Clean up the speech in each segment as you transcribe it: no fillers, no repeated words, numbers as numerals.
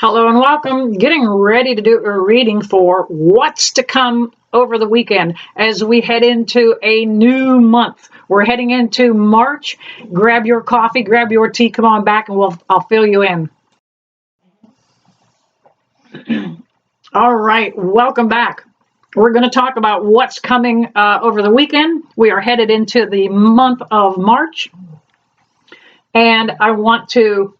Hello and welcome. Getting ready to do a reading for what's to come over the weekend as we head into a new month. We're heading into March. Grab your coffee, grab your tea, come on back and I'll fill you in. All right, welcome back. We're going to talk about what's coming over the weekend. We are headed into the month of March, and I want to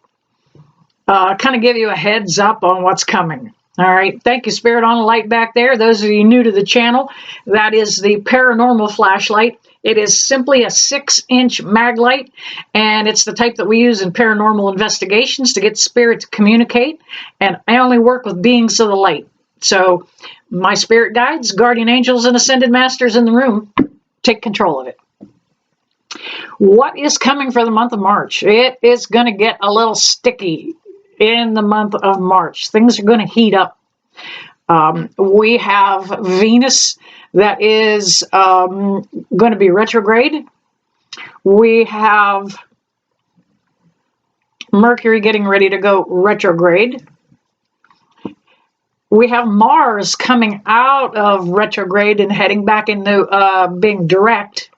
kind of give you a heads up on what's coming. All right. Thank you, Spirit on the Light back there. Those of you new to the channel, that is the Paranormal flashlight. It is simply a 6-inch mag light, and it's the type that we use in paranormal investigations to get spirit to communicate. And I only work with beings of the light. So my spirit guides, guardian angels, and ascended masters in the room take control of it. What is coming for the month of March? It is going to get a little sticky in the month of March. Things are going to heat up. We have Venus that is going to be retrograde. We have Mercury getting ready to go retrograde. We have Mars coming out of retrograde and heading back into being direct.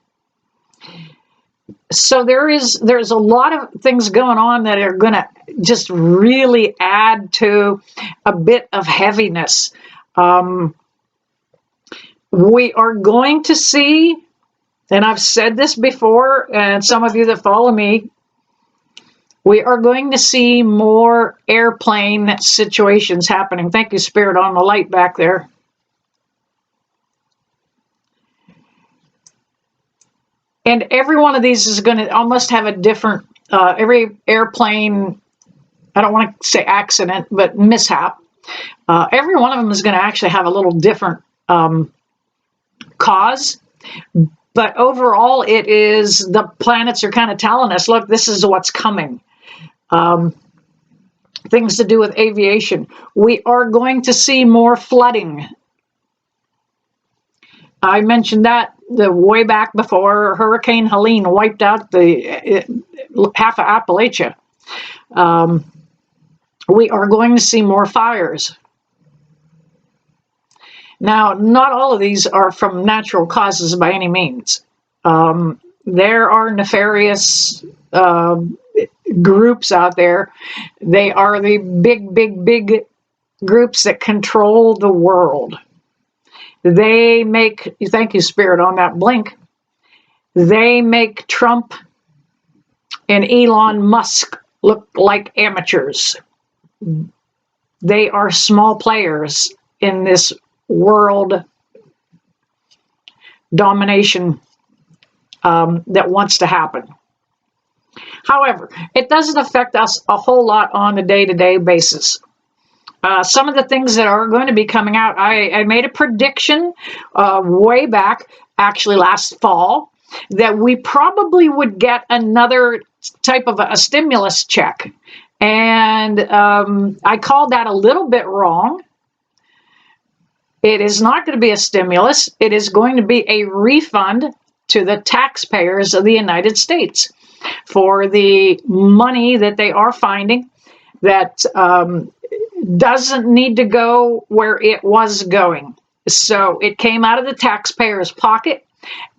So there's a lot of things going on that are going to just really add to a bit of heaviness. We are going to see, and I've said this before, and some of you that follow me, we are going to see more airplane situations happening. Thank you, Spirit on the Light back there. And every one of these is going to almost have a different, every airplane, I don't want to say accident, but mishap. Every one of them is going to actually have a little different cause. But overall, it is the planets are kind of telling us, look, this is what's coming. Things to do with aviation. We are going to see more flooding. I mentioned that the way back before Hurricane Helene wiped out the half of Appalachia. We are going to see more fires. Now, not all of these are from natural causes by any means. There are nefarious groups out there. They are the big groups that control the world. They make, thank you, Spirit, on that blink. They make Trump and Elon Musk look like amateurs. They are small players in this world domination that wants to happen. However, it doesn't affect us a whole lot on a day-to-day basis. Some of the things that are going to be coming out, I made a prediction way back, actually last fall, that we probably would get another type of a stimulus check. And I called that a little bit wrong. It is not going to be a stimulus. It is going to be a refund to the taxpayers of the United States for the money that they are finding that doesn't need to go where it was going. So it came out of the taxpayer's pocket,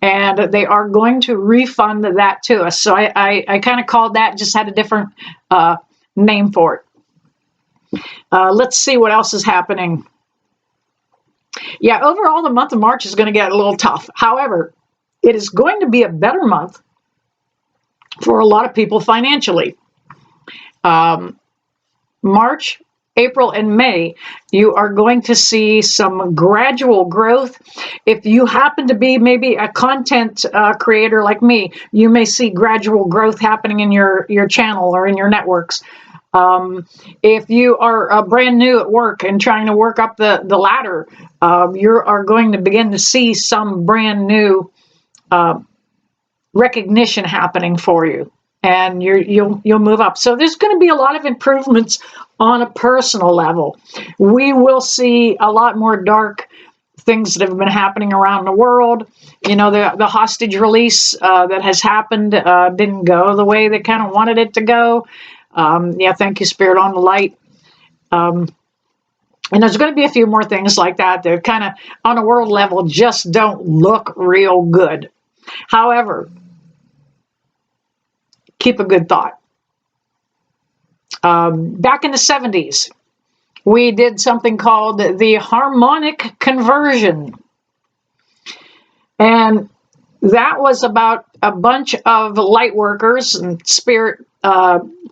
and they are going to refund that to us. So I kind of called that, just had a different name for it. Let's see what else is happening. Yeah, overall, the month of March is going to get a little tough. However, it is going to be a better month for a lot of people financially. March, April, and May, you are going to see some gradual growth. If you happen to be maybe a content creator like me, you may see gradual growth happening in your channel or in your networks. If you are brand new at work and trying to work up the ladder, you are going to begin to see some brand new recognition happening for you, and you'll move up. So there's going to be a lot of improvements on a personal level. We will see a lot more dark things that have been happening around the world. You know, the hostage release that has happened didn't go the way they kind of wanted it to go. Yeah, thank you, Spirit on the Light. And there's going to be a few more things like that that kind of on a world level just don't look real good. However, keep a good thought. Back in the 70s, we did something called the harmonic conversion. And that was about a bunch of light workers and spirit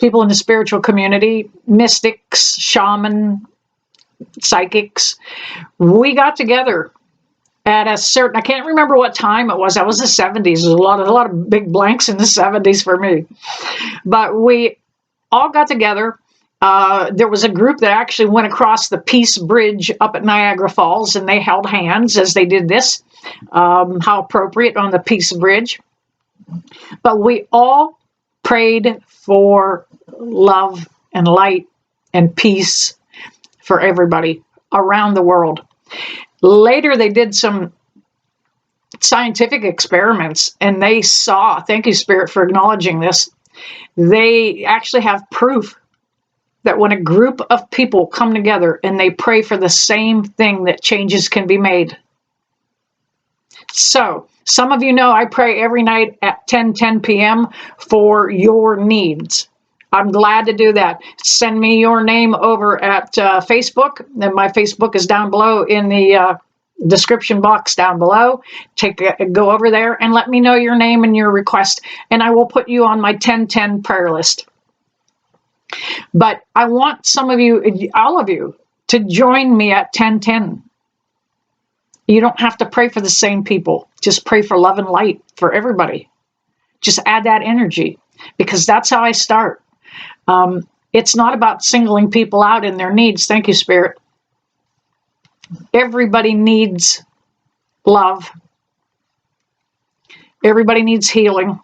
people in the spiritual community, mystics, shaman, psychics. We got together at a certain, I can't remember what time it was. That was the 70s. There's a lot of big blanks in the 70s for me. But we all got together. There was a group that actually went across the Peace Bridge up at Niagara Falls, and they held hands as they did this. How appropriate on the Peace Bridge. But we all prayed for love and light and peace for everybody around the world. Later, they did some scientific experiments, and they saw, thank you, Spirit, for acknowledging this, they actually have proof that when a group of people come together and they pray for the same thing, that changes can be made. So, some of you know I pray every night at 10 p.m. for your needs. I'm glad to do that. Send me your name over at Facebook. And my Facebook is down below in the description box down below. Go over there and let me know your name and your request, and I will put you on my 10-10 prayer list. But I want some of you, all of you, to join me at 10-10. You don't have to pray for the same people. Just pray for love and light for everybody. Just add that energy, because that's how I start. It's not about singling people out in their needs. Thank you, Spirit. Everybody needs love. Everybody needs healing.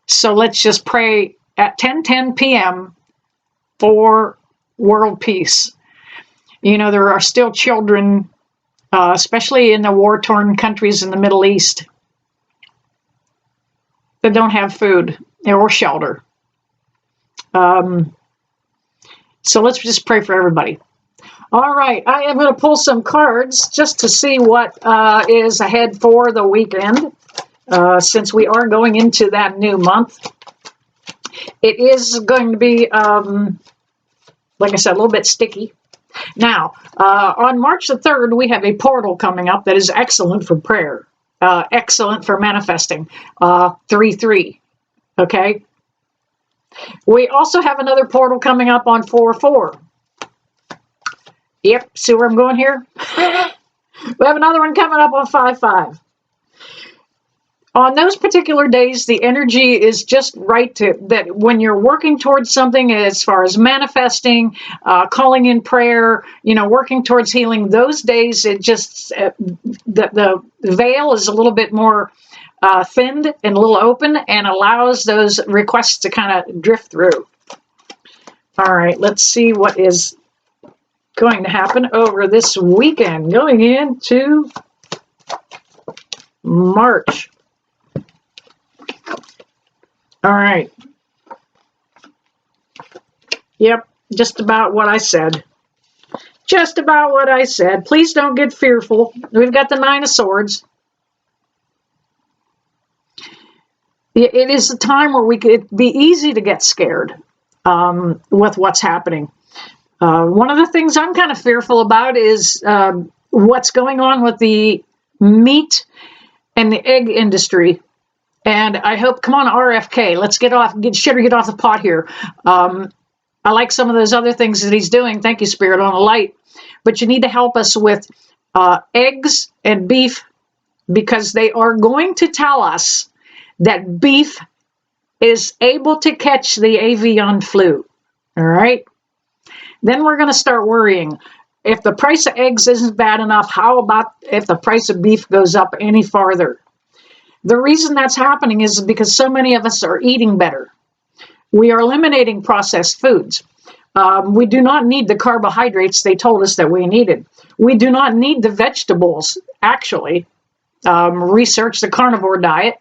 So let's just pray at 10 p.m. for world peace. You know, there are still children, especially in the war-torn countries in the Middle East, that don't have food or shelter. So let's just pray for everybody. All right, I am going to pull some cards just to see what is ahead for the weekend, since we are going into that new month. It is going to be, like I said, a little bit sticky. Now, on March the 3rd, we have a portal coming up that is excellent for prayer, excellent for manifesting, 3-3, okay? We also have another portal coming up on 4-4. Yep, see where I'm going here? We have another one coming up on 5-5. On those particular days, the energy is just right to that when you're working towards something as far as manifesting, calling in prayer, you know, working towards healing, those days it just, the veil is a little bit more thinned and a little open and allows those requests to kind of drift through. All right, let's see what is going to happen over this weekend, going into March. All right. Yep, just about what I said. Just about what I said. Please don't get fearful. We've got the 9 of Swords. It is a time where it'd be easy to get scared with what's happening. One of the things I'm kind of fearful about is what's going on with the meat and the egg industry. And I hope, come on, RFK, let's get off the pot here. I like some of those other things that he's doing. Thank you, Spirit, on the light. But you need to help us with eggs and beef, because they are going to tell us that beef is able to catch the avian flu. All right? Then we're going to start worrying. If the price of eggs isn't bad enough, how about if the price of beef goes up any farther? The reason that's happening is because so many of us are eating better. We are eliminating processed foods. We do not need the carbohydrates they told us that we needed. We do not need the vegetables, actually. Research the carnivore diet.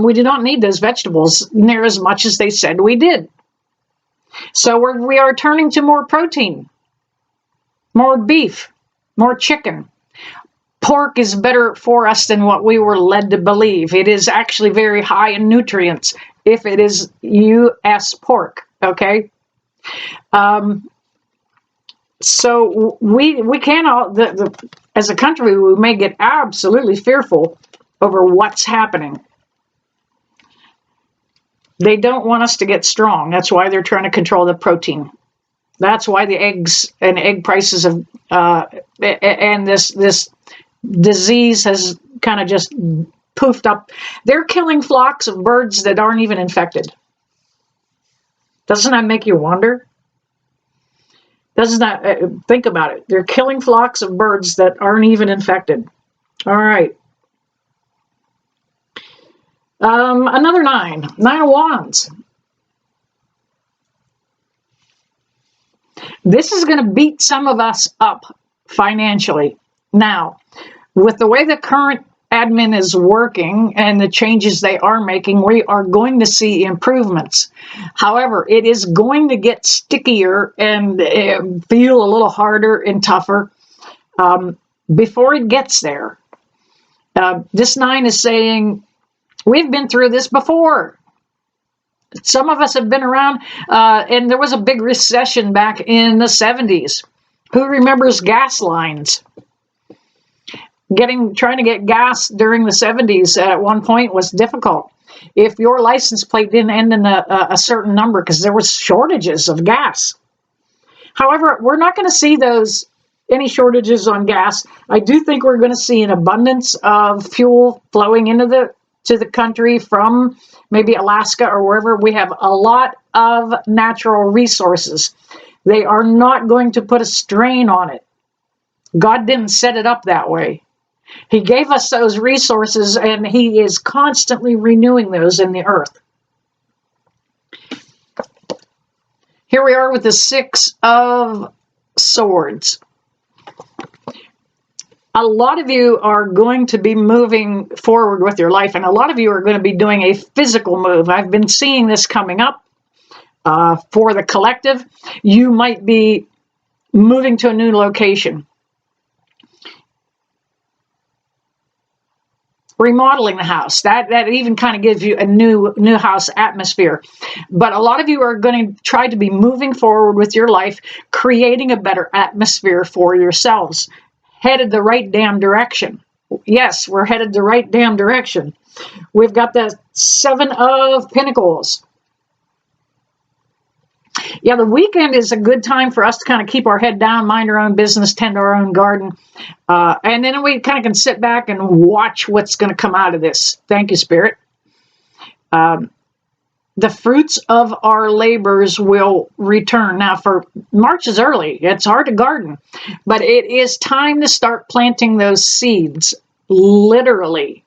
We do not need those vegetables near as much as they said we did. So we are turning to more protein, more beef, more chicken. Pork is better for us than what we were led to believe. It is actually very high in nutrients if it is U.S. pork, okay? So we can all, as a country, we may get absolutely fearful over what's happening. They don't want us to get strong. That's why they're trying to control the protein. That's why the eggs and egg prices have, and this disease has kind of just poofed up. They're killing flocks of birds that aren't even infected. Doesn't that make you wonder? Doesn't that, think about it. They're killing flocks of birds that aren't even infected. All right. Another nine of wands. This is going to beat some of us up financially. Now, with the way the current admin is working and the changes they are making, we are going to see improvements. However, it is going to get stickier and feel a little harder and tougher before it gets there. This nine is saying, we've been through this before. Some of us have been around, and there was a big recession back in the 70s. Who remembers gas lines? Trying to get gas during the 70s at one point was difficult. If your license plate didn't end in a certain number, because there was shortages of gas. However, we're not going to see any shortages on gas. I do think we're going to see an abundance of fuel flowing into the country from maybe Alaska or wherever. We have a lot of natural resources. They are not going to put a strain on it. God didn't set it up that way. He gave us those resources, and he is constantly renewing those in the earth. Here we are with the Six of Swords. A lot of you are going to be moving forward with your life, and a lot of you are going to be doing a physical move. I've been seeing this coming up for the collective. You might be moving to a new location, remodeling the house. That even kind of gives you a new house atmosphere. But a lot of you are going to try to be moving forward with your life, creating a better atmosphere for yourselves. Headed the right damn direction. Yes, we're headed the right damn direction. We've got the Seven of Pentacles. Yeah, the weekend is a good time for us to kind of keep our head down, mind our own business, tend our own garden. And then we kind of can sit back and watch what's going to come out of this. Thank you, Spirit. The fruits of our labors will return. Now, for March is early. It's hard to garden. But it is time to start planting those seeds, literally.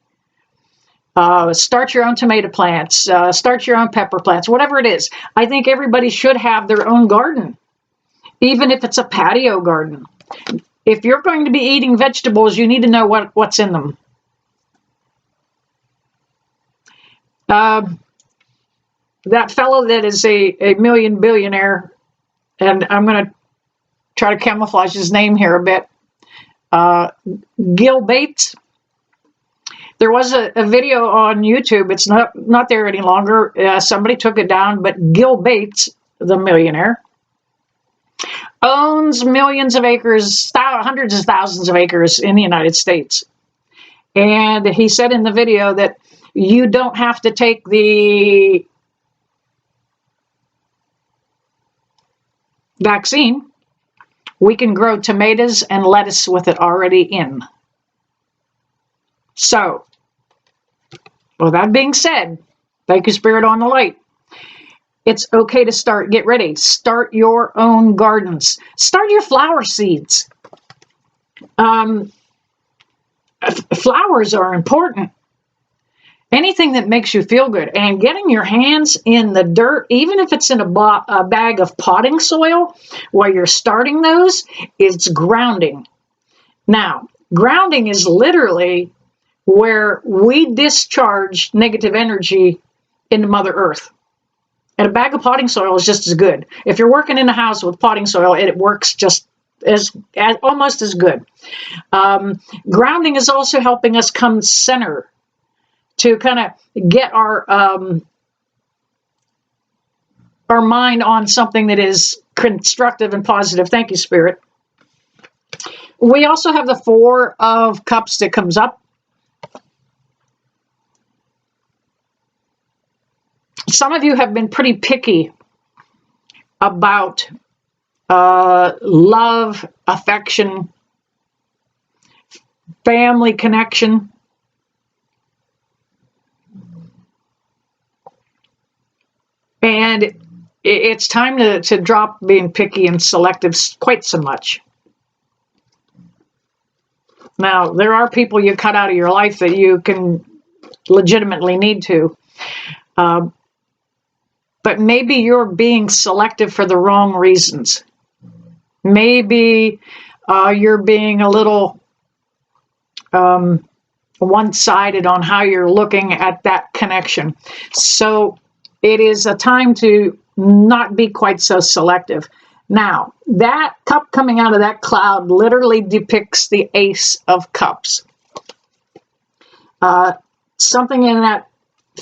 Start your own tomato plants. Start your own pepper plants, whatever it is. I think everybody should have their own garden, even if it's a patio garden. If you're going to be eating vegetables, you need to know what's in them. That fellow that is a million billionaire, and I'm going to try to camouflage his name here a bit, Gil Bates. There was a video on YouTube. It's not there any longer. Somebody took it down, but Gil Bates, the millionaire, owns millions of acres, hundreds of thousands of acres in the United States. And he said in the video that you don't have to take the vaccine. We can grow tomatoes and lettuce with it already in. So, well, that being said, thank you, Spirit, on the light. It's okay to get ready. Start your own gardens. Start your flower seeds. Flowers are important. Anything that makes you feel good. And getting your hands in the dirt, even if it's in a bag of potting soil, while you're starting those, it's grounding. Now, grounding is literally where we discharge negative energy into Mother Earth. And a bag of potting soil is just as good. If you're working in a house with potting soil, it works just as almost as good. Grounding is also helping us come center to kind of get our mind on something that is constructive and positive. Thank you, Spirit. We also have the Four of Cups that comes up. Some of you have been pretty picky about love, affection, family connection. And it's time to drop being picky and selective quite so much. Now, there are people you cut out of your life that you can legitimately need to. But maybe you're being selective for the wrong reasons. Maybe you're being a little one-sided on how you're looking at that connection. So it is a time to not be quite so selective. Now, that cup coming out of that cloud literally depicts the Ace of Cups. Something in that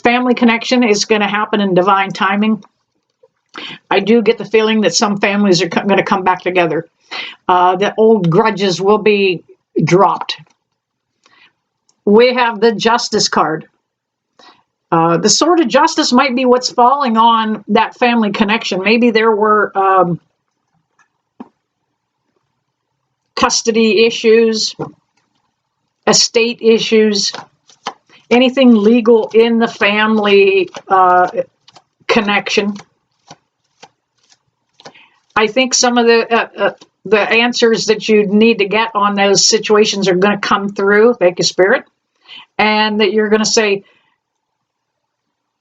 family connection is going to happen in divine timing. I do get the feeling that some families are going to come back together. The old grudges will be dropped. We have the Justice card. The Sword of Justice might be what's falling on that family connection. Maybe there were custody issues, estate issues, anything legal in the family connection. I think some of the answers that you need to get on those situations are going to come through, thank you, Spirit, and that you're going to say,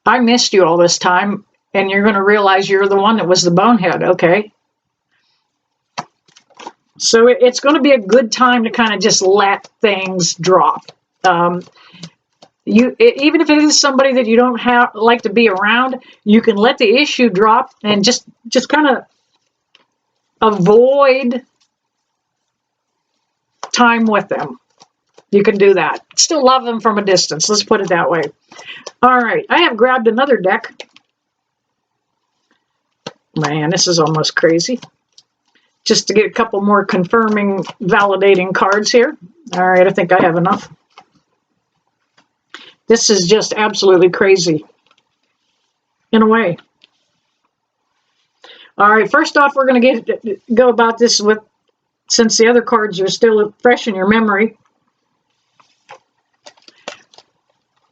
I missed you all this time, and you're going to realize you're the one that was the bonehead, okay? So it's going to be a good time to kind of just let things drop. Even if it is somebody that you don't like to be around, you can let the issue drop and just kind of avoid time with them. You can do that. Still love them from a distance. Let's put it that way. All right. I have grabbed another deck. Man, this is almost crazy. Just to get a couple more confirming, validating cards here. All right. I think I have enough. This is just absolutely crazy. In a way. All right. First off, we're going to go about this with, since the other cards are still fresh in your memory.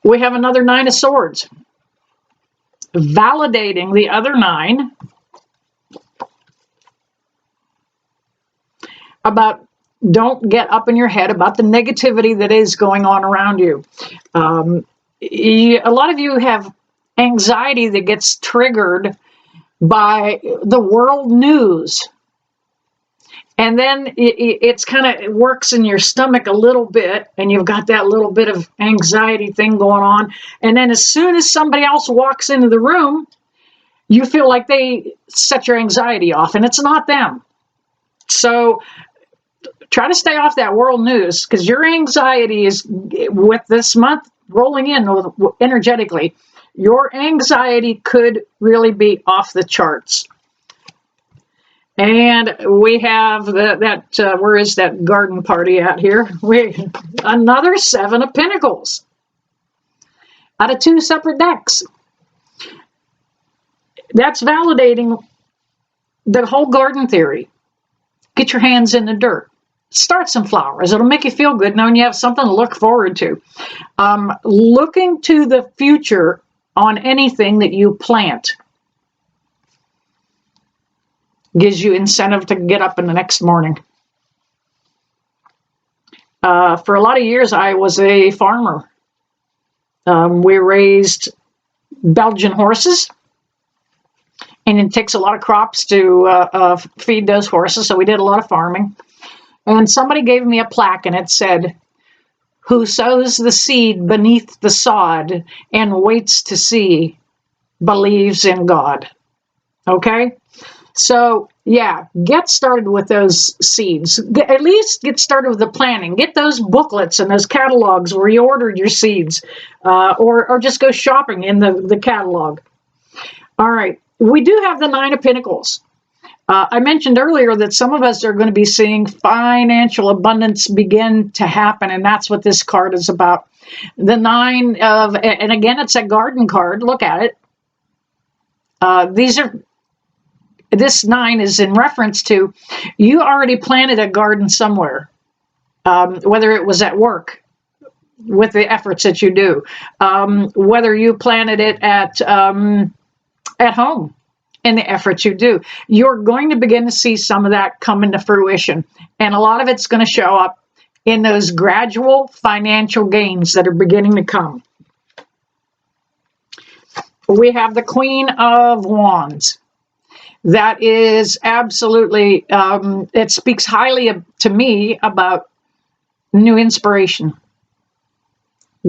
We have another Nine of Swords. Validating the other 9 about don't get up in your head about the negativity that is going on around you. A lot of you have anxiety that gets triggered by the world news. And then it's kind of, it works in your stomach a little bit, and you've got that little bit of anxiety thing going on. And then as soon as somebody else walks into the room, you feel like they set your anxiety off, and it's not them. So try to stay off that world news, because your anxiety is, with this month rolling in energetically, your anxiety could really be off the charts. And we have where is that garden party at here? Another 7 of Pentacles out of 2 separate decks. That's validating the whole garden theory. Get your hands in the dirt. Start some flowers. It'll make you feel good knowing you have something to look forward to. Looking to the future on anything that you plant gives you incentive to get up in the next morning. For a lot of years, I was a farmer. We raised Belgian horses, and it takes a lot of crops to feed those horses, so we did a lot of farming. And somebody gave me a plaque, and it said, "Who sows the seed beneath the sod and waits to see, believes in God." Okay? So, yeah, get started with those seeds. At least get started with the planning. Get those booklets and those catalogs where you ordered your seeds, or just go shopping in the catalog. All right. We do have the Nine of Pentacles. I mentioned earlier that some of us are going to be seeing financial abundance begin to happen, and that's what this card is about. The Nine of, and again, it's a garden card. Look at it. This 9 is in reference to you already planted a garden somewhere, whether it was at work with the efforts that you do, whether you planted it at home in the efforts you do. You're going to begin to see some of that come into fruition. And a lot of it's going to show up in those gradual financial gains that are beginning to come. We have the Queen of Wands. That is absolutely, it speaks highly to me about new inspiration.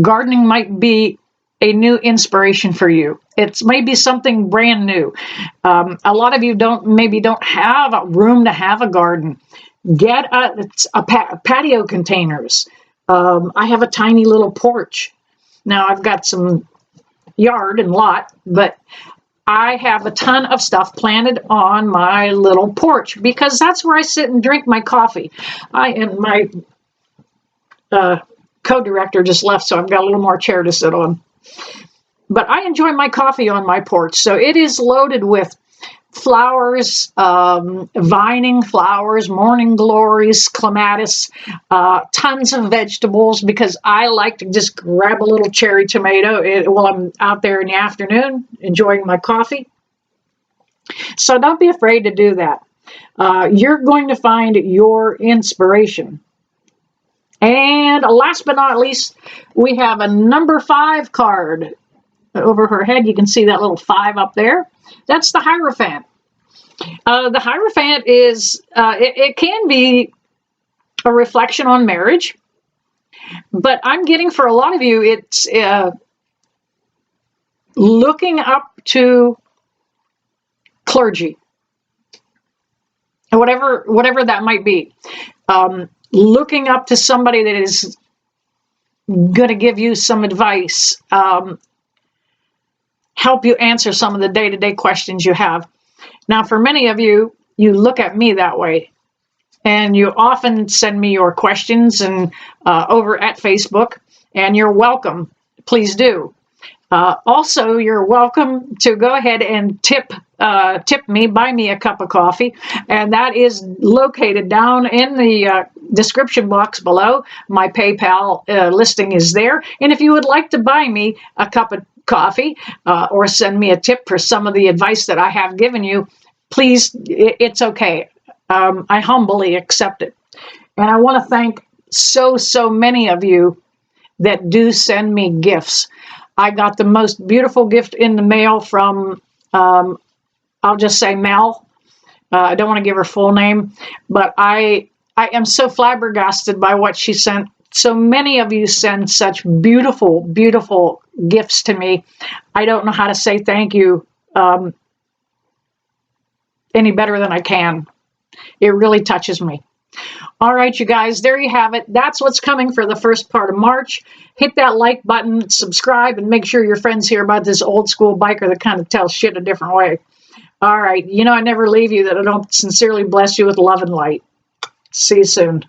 Gardening might be a new inspiration for you. It's maybe something brand new. A lot of you maybe don't have a room to have a garden. Get patio containers. I have a tiny little porch. Now I've got some yard and lot, but I have a ton of stuff planted on my little porch because that's where I sit and drink my coffee. My co-director just left, so I've got a little more chair to sit on. But I enjoy my coffee on my porch. So it is loaded with flowers, vining flowers, morning glories, clematis, tons of vegetables, because I like to just grab a little cherry tomato while I'm out there in the afternoon enjoying my coffee. So don't be afraid to do that. You're going to find your inspiration. And last but not least, we have a number 5 card. Over her head, you can see that little 5 up there. That's the Hierophant. The Hierophant is, it can be a reflection on marriage, but I'm getting for a lot of you, it's looking up to clergy, whatever that might be. Looking up to somebody that is going to give you some advice, help you answer some of the day-to-day questions you have. Now, for many of you, you look at me that way, and you often send me your questions and over at Facebook, and you're welcome. Please do. Also, you're welcome to go ahead and tip me, buy me a cup of coffee, and that is located down in the description box below. My PayPal listing is there, and if you would like to buy me a cup of coffee or send me a tip for some of the advice that I have given you, please, it's okay. I humbly accept it. And I want to thank so many of you that do send me gifts. I got the most beautiful gift in the mail from, I'll just say Mel. I don't want to give her full name, but I am so flabbergasted by what she sent. So many of you send such beautiful, beautiful gifts to me. I don't know how to say thank you any better than I can. It really touches me. All right, you guys, there you have it. That's what's coming for the first part of March. Hit that like button, subscribe, and make sure your friends hear about this old school biker that kind of tells shit a different way. All right, you know I never leave you, that I don't sincerely bless you with love and light. See you soon.